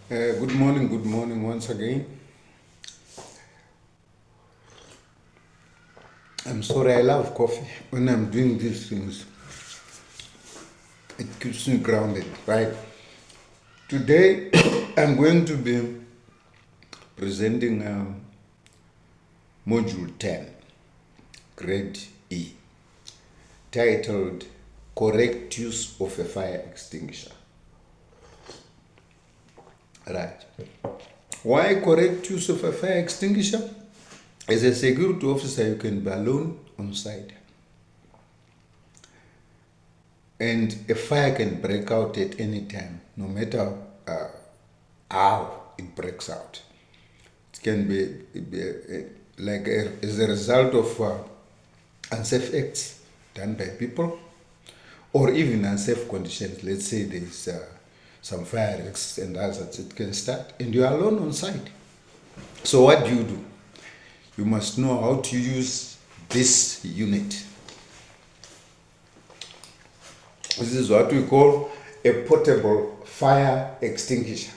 Good morning once again. I'm sorry, I love coffee. When I'm doing these things, it keeps me grounded, right? Today, I'm going to be presenting Module 10, Grade E, titled Correct Use of a Fire Extinguisher. Right. Why correct use of a fire extinguisher? As a security officer, you can be alone on site. And a fire can break out at any time, no matter how it breaks out. It can be as a result of unsafe acts done by people, or even unsafe conditions. Let's say there's some fire risks and hazards. It can start, and you are alone on site. So what do? You must know how to use this unit. This is what we call a portable fire extinguisher.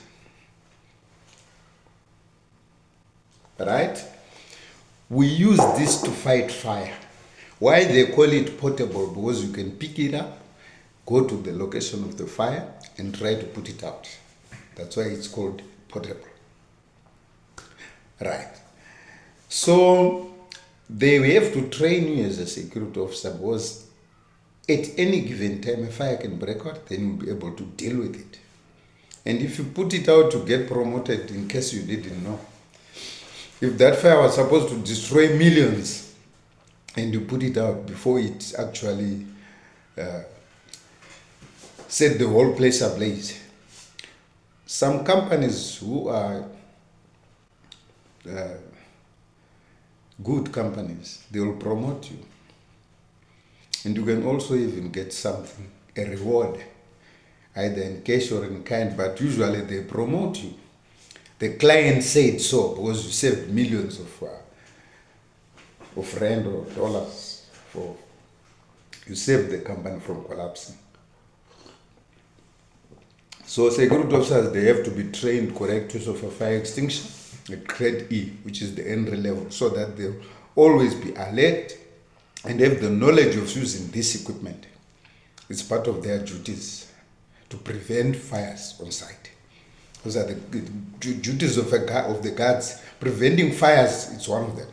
Right? We use this to fight fire. Why they call it portable? Because you can pick it up, go to the location of the fire, and try to put it out. That's why it's called portable. Right. So they have to train you as a security officer, because at any given time a fire can break out, then you'll be able to deal with it. And if you put it out to get promoted, in case you didn't know, if that fire was supposed to destroy millions and you put it out before it actually set the whole place ablaze, some companies who are good companies, they will promote you. And you can also even get something, a reward, either in cash or in kind, but usually they promote you. The client said so because you saved millions of rand or dollars. You saved the company from collapsing. So security officers, they have to be trained correct use of a fire extinguisher at grade E, which is the entry level, so that they'll always be alert and have the knowledge of using this equipment. It's part of their duties to prevent fires on site. Those are the duties of the guards. Preventing fires is one of them.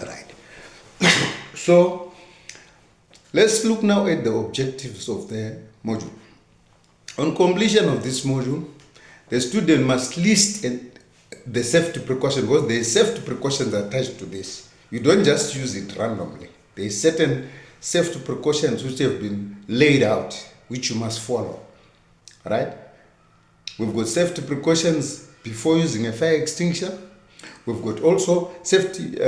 Right. So let's look now at the objectives of the module. On completion of this module, the student must list the safety precautions, because there are safety precautions attached to this. You don't just use it randomly. There are certain safety precautions which have been laid out, which you must follow. Right? We've got safety precautions before using a fire extinguisher. We've got also safety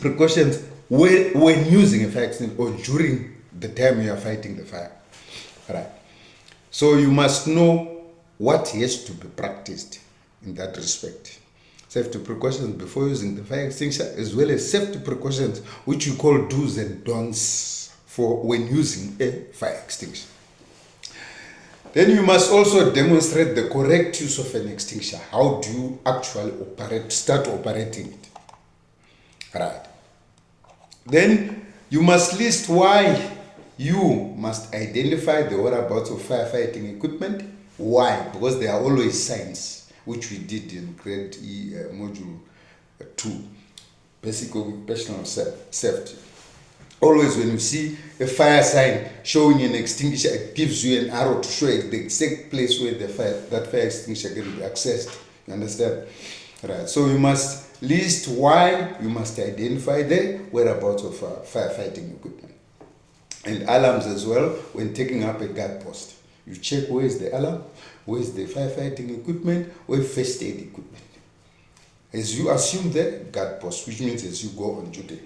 precautions when using a fire extinguisher or during the time you are fighting the fire. Right. So you must know what has to be practiced in that respect. Safety precautions before using the fire extinguisher, as well as safety precautions which you call do's and don'ts for when using a fire extinguisher. Then you must also demonstrate the correct use of an extinguisher. How do you actually start operating it? Right. Then you must list why you must identify the whereabouts of firefighting equipment. Why? Because there are always signs, which we did in grade E, module 2, basic occupational safety. Always when you see a fire sign showing an extinguisher, it gives you an arrow to show the exact place where that fire extinguisher can be accessed. You understand? Right. So you must list why, you must identify the whereabouts of firefighting equipment. And alarms as well, when taking up a guard post. You check where is the alarm, where is the firefighting equipment, where is first aid equipment. As you assume the guard post, which means as you go on duty.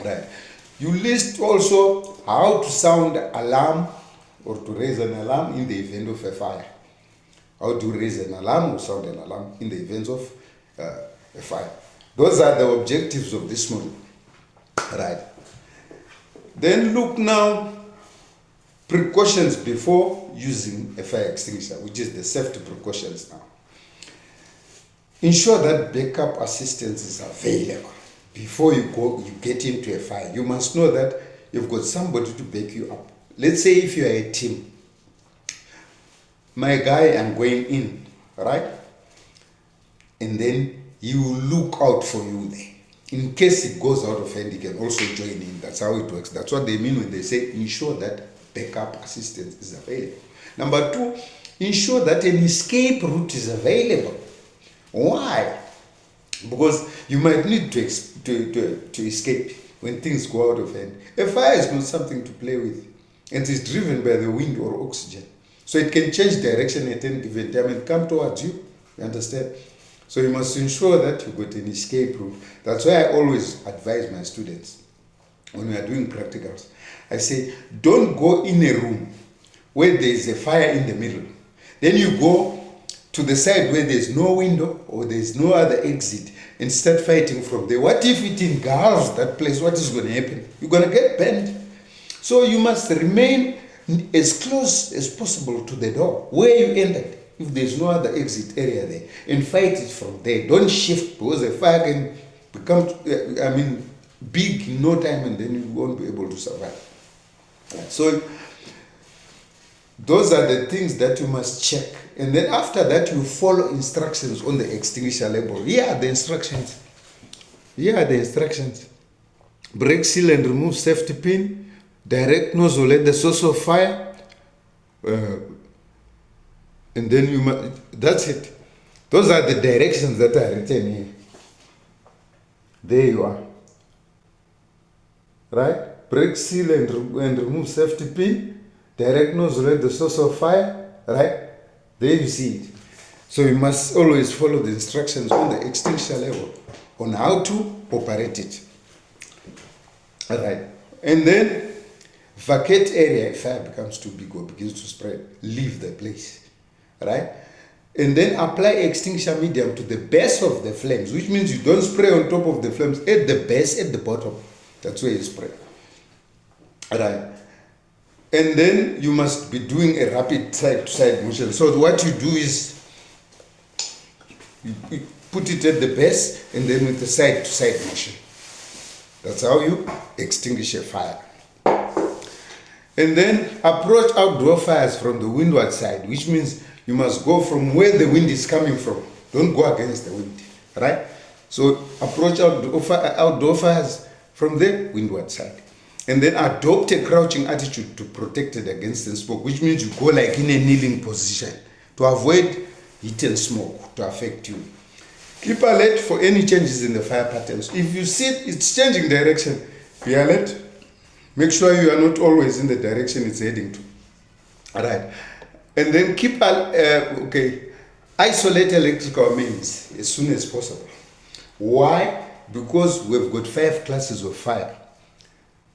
Right. You list also how to sound alarm or to raise an alarm in the event of a fire. How to raise an alarm or sound an alarm in the event of a fire. Those are the objectives of this module. Right. Then look now, precautions before using a fire extinguisher, which is the safety precautions now. Ensure that backup assistance is available. Before you get into a fire, you must know that you've got somebody to back you up. Let's say if you are a team, my guy, I'm going in, right? And then he will look out for you there. In case it goes out of hand, he can also join in. That's how it works. That's what they mean when they say ensure that backup assistance is available. Number two, ensure that an escape route is available. Why? Because you might need to escape when things go out of hand. A fire is not something to play with, and it is driven by the wind or oxygen. So it can change direction at any given time and come towards you. You understand? So you must ensure that you've got an escape route. That's why I always advise my students when we are doing practicals. I say, don't go in a room where there is a fire in the middle. Then you go to the side where there's no window or there's no other exit and start fighting from there. What if it engulfs that place? What is going to happen? You're going to get burned. So you must remain as close as possible to the door where you entered, if there's no other exit area there, and fight it from there. Don't shift, because the fire can become big in no time, and then you won't be able to survive. So those are the things that you must check. And then after that, you follow instructions on the extinguisher label. Here are the instructions. Break, seal and remove safety pin. Direct nozzle at the source of fire. And then you must, that's it. Those are the directions that are written here. There you are. Right? Break, seal and remove safety pin. Direct nozzle at the source of fire. Right? There you see it. So you must always follow the instructions on the extinguisher level on how to operate it. Alright. And then vacate area if fire becomes too big or begins to spread. Leave the place. Right? And then apply extinguisher medium to the base of the flames, which means you don't spray on top of the flames, at the base, at the bottom. That's where you spray. Alright. And then you must be doing a rapid side-to-side motion. So what you do is you put it at the base and then with the side-to-side motion. That's how you extinguish a fire. And then approach outdoor fires from the windward side, which means you must go from where the wind is coming from. Don't go against the wind, right? So approach outdoor fires from the windward side. And then adopt a crouching attitude to protect it against the smoke, which means you go like in a kneeling position to avoid heat and smoke to affect you. Keep alert for any changes in the fire patterns. If you see it's changing direction, be alert. Make sure you are not always in the direction it's heading to. All right. And then isolate electrical mains as soon as possible. Why? Because we've got 5 classes of fire.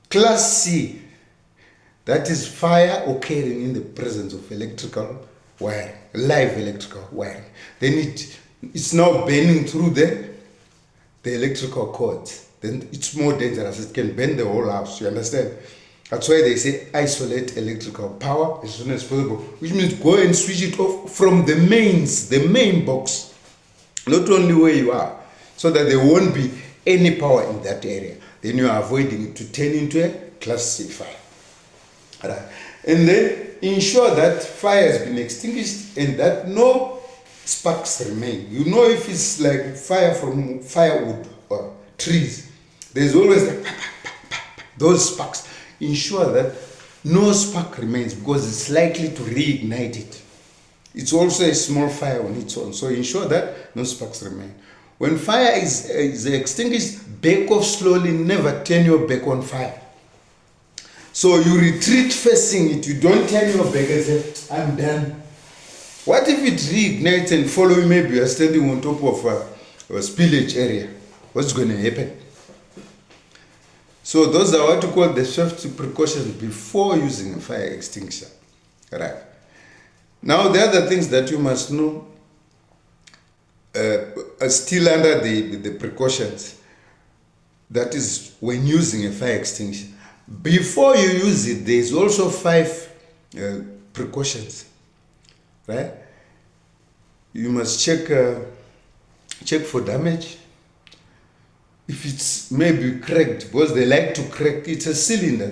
Class C, that is fire occurring in the presence of electrical wiring, live electrical wiring. Then it's now burning through the electrical cords. Then it's more dangerous. It can burn the whole house. You understand? That's why they say isolate electrical power as soon as possible, which means go and switch it off from the mains, the main box, not only where you are, so that there won't be any power in that area. Then you are avoiding it to turn into a class C fire. Right. And then ensure that fire has been extinguished and that no sparks remain. You know, if it's like fire from firewood or trees, there's always those sparks. Ensure that no spark remains because it's likely to reignite it. It's also a small fire on its own, so ensure that no sparks remain. When fire is extinguished, back off slowly, never turn your back on fire. So you retreat facing it, you don't turn your back and say, I'm done. What if it reignites and follow you? Maybe you are standing on top of a spillage area. What's going to happen? So those are what you call the safety precautions before using a fire extinguisher. Right. Now the other things that you must know are still under the precautions. That is when using a fire extinguisher. Before you use it, there is also 5 precautions, right? You must check for damage. If it's maybe cracked, because they like to crack, it's a cylinder,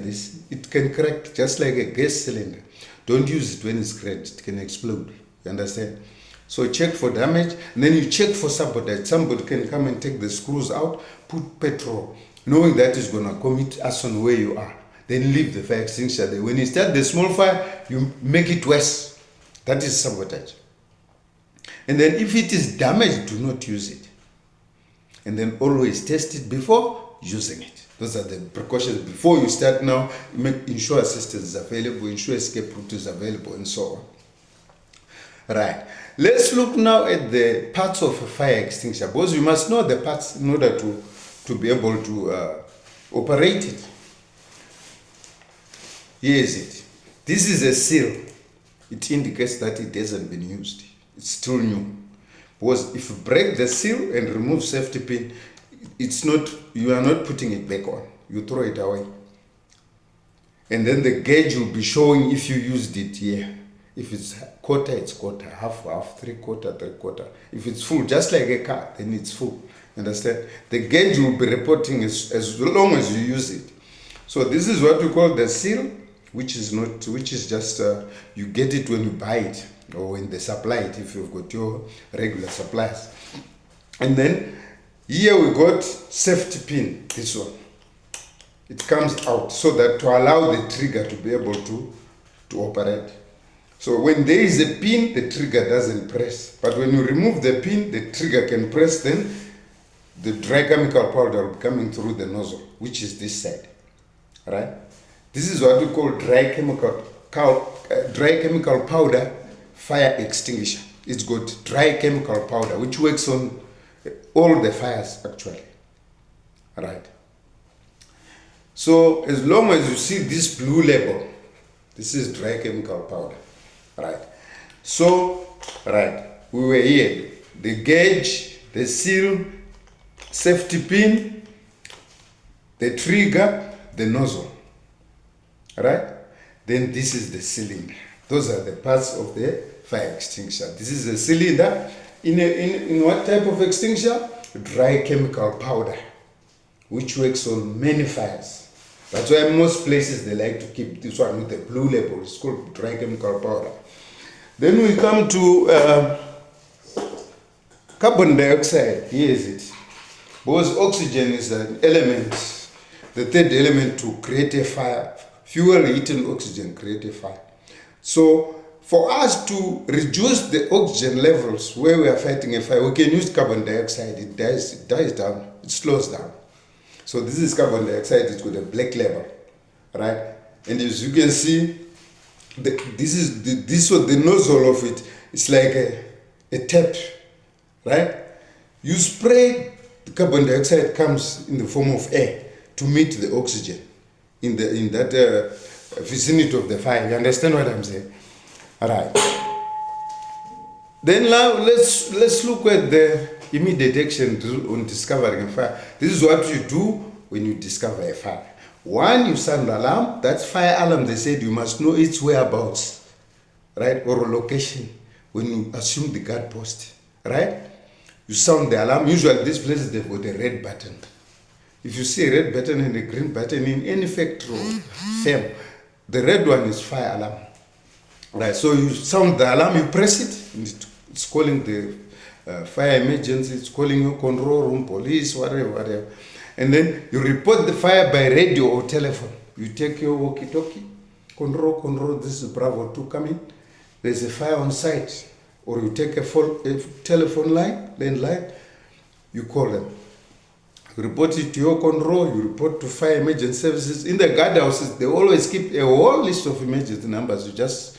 it can crack just like a gas cylinder. Don't use it when it's cracked, it can explode, you understand? So check for damage, and then you check for sabotage. Somebody can come and take the screws out, put petrol, knowing that is going to commit arson where you are. Then leave the fire extinguisher there. When you start the small fire, you make it worse. That is sabotage. And then if it is damaged, do not use it. And then always test it before using it. Those are the precautions before you start now. Ensure assistance is available, ensure escape route is available, and so on. Right. Let's look now at the parts of a fire extinguisher, because you must know the parts in order to be able to operate it. Here is it. This is a seal. It indicates that it hasn't been used. It's still new. Because if you break the seal and remove safety pin, you are not putting it back on. You throw it away. And then the gauge will be showing if you used it here. If it's quarter, it's quarter, half, three-quarter. If it's full, just like a car, then it's full. Understand? The gauge will be reporting as long as you use it. So this is what we call the seal, which is just you get it when you buy it or when they supply it if you've got your regular suppliers. And then here we got safety pin, this one. It comes out so that to allow the trigger to be able to operate. So when there is a pin, the trigger doesn't press. But when you remove the pin, the trigger can press, then the dry chemical powder will be coming through the nozzle, which is this side. Right? This is what we call dry chemical powder fire extinguisher. It's got dry chemical powder, which works on all the fires actually. Right? So as long as you see this blue label, this is dry chemical powder. Right? So, right, we were here. The gauge, the seal, safety pin, the trigger, the nozzle. Right? Then this is the cylinder. Those are the parts of the fire extinguisher. This is a cylinder. In what type of extinguisher? Dry chemical powder, which works on many fires. That's why most places they like to keep this one with the blue label. It's called dry chemical powder. Then we come to carbon dioxide. Here is it. Because oxygen is an element, the third element to create a fire. Fuel heating oxygen create a fire. So for us to reduce the oxygen levels where we are fighting a fire, we can use carbon dioxide. It dies down, it slows down. So this is carbon dioxide. It's got a black label, right? And as you can see, the nozzle of it is like a tap, right? You spray, the carbon dioxide comes in the form of air to meet the oxygen in that vicinity of the fire. You understand what I'm saying? All right. Then now let's look at the immediate action on discovering a fire. This is what you do when you discover a fire. One, you sound alarm. That fire alarm, they said you must know its whereabouts, right? Or location when you assume the guard post, right? You sound the alarm. Usually these places, they've got a red button. If you see a red button and a green button in any factory or firm, the red one is fire alarm. Right, so you sound the alarm, you press it, and it's calling the fire emergency, it's calling your control room, police, whatever. And then you report the fire by radio or telephone. You take your walkie-talkie, control, this is Bravo 2 coming. There's a fire on site. Or you take a telephone line, landline, you call them. You report it to your control, you report to fire emergency services. In the guardhouses, they always keep a whole list of emergency numbers. You just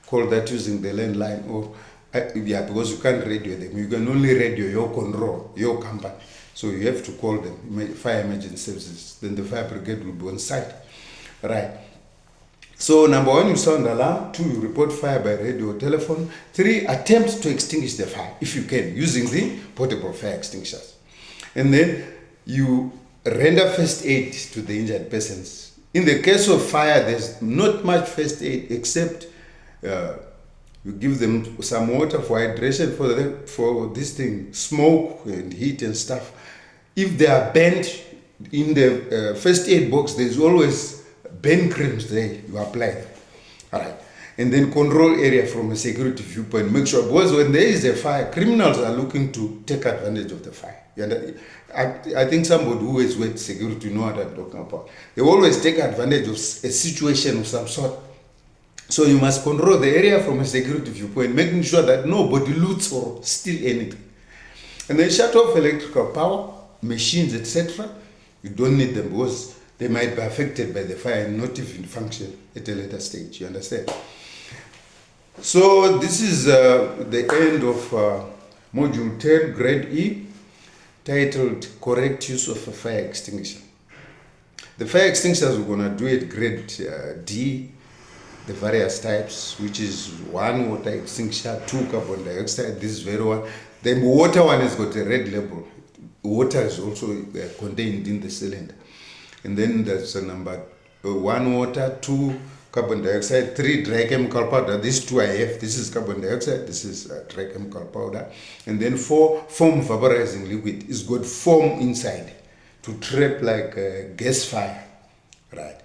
call that using the landline, or because you can't radio them. You can only radio your control, your company. So you have to call them, fire emergency services. Then the fire brigade will be on site. Right. So number one, you sound alarm. Two, you report fire by radio or telephone. Three, attempt to extinguish the fire, if you can, using the portable fire extinguishers. And then you render first aid to the injured persons. In the case of fire, there's not much first aid except You give them some water for hydration for this thing, smoke and heat and stuff. If they are bent, in the first aid box, there's always burn creams there. You apply them. All right. And then control area from a security viewpoint. Make sure, because when there is a fire, criminals are looking to take advantage of the fire. I think somebody who has worked security know what I'm talking about. They always take advantage of a situation of some sort. So you must control the area from a security viewpoint, making sure that nobody loots or steal anything. And then shut off electrical power, machines, etc. You don't need them because they might be affected by the fire and not even function at a later stage. You understand? So this is the end of Module 10, Grade E, titled Correct Use of a Fire Extinguisher. The fire extinguishers we're going to do at Grade D, the various types, which is 1 water extinguisher, 2 carbon dioxide. This is very one. The water one has got a red label. Water is also contained in the cylinder. And then there's a number 1 water, 2 carbon dioxide, 3 dry chemical powder. These 2 I have. This is carbon dioxide. This is dry chemical powder. And then 4 foam vaporizing liquid. It's got foam inside to trap like a gas fire, right?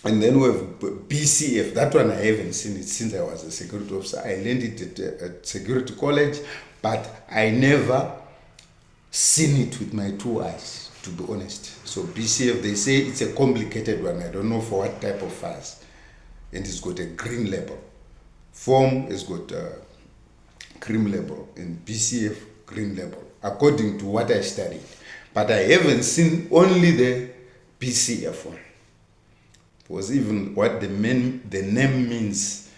And then we have BCF. That one I haven't seen it since I was a security officer. I learned it at security college, but I never seen it with my 2 eyes, to be honest. So BCF, they say it's a complicated one. I don't know for what type of fires. And it's got a green label. Foam has got a cream label and BCF green label, according to what I studied. But I haven't seen only the BCF one. Was even what the name means.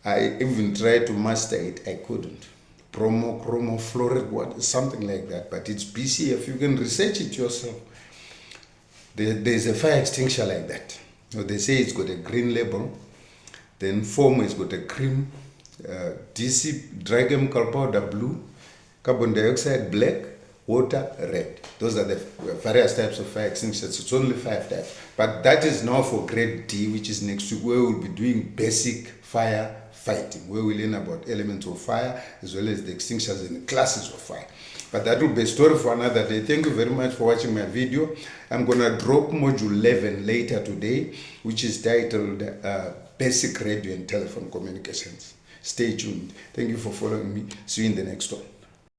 I even tried to master it. I couldn't. Chromofluoride, what, something like that. But it's BCF. You can research it yourself. There's a fire extinguisher like that. So they say it's got a green label. Then foam has got a cream. DC, dry chemical powder, blue. Carbon dioxide, black. Water, red. Those are the various types of fire extinguishers. It's only 5 types. But that is now for Grade D, which is next week, where we'll be doing basic fire fighting, where we learn about elements of fire, as well as the extinguishers and classes of fire. But that will be a story for another day. Thank you very much for watching my video. I'm going to drop Module 11 later today, which is titled Basic Radio and Telephone Communications. Stay tuned. Thank you for following me. See you in the next one.